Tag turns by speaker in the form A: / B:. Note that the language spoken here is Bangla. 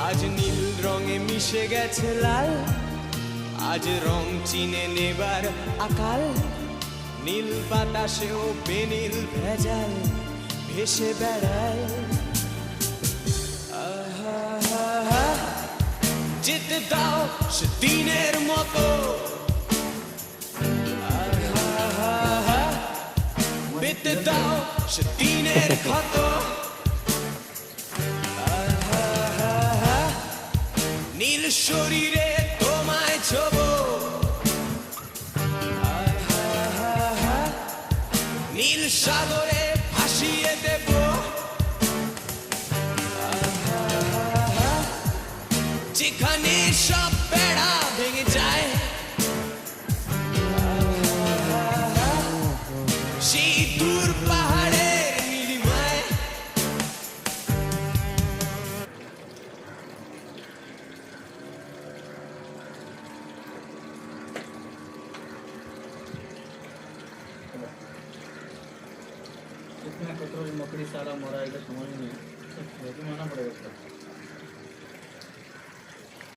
A: আজ নীল রঙে মিশে গেছে লাল, আজ রং চিনে নেবার আকাল। নীল বাতাসেও বেনীল ভেজাল ভেসে বেড়ায়। যেতে দাও সে দিনের মতো, পেতে দাও সে দিনের ক্ষত। নীল শরীরে তোমায় ছোবো, নীল সাগরে ভাসিয়ে দেব। যেখানে সব বেড়া ভেঙে যায়, সেই দূর পাহাড়ের নীলিমায়।
B: इतना कतरो मकड़ी सारा मरा है, समझ नहीं, लेकिन माना पड़ेगा।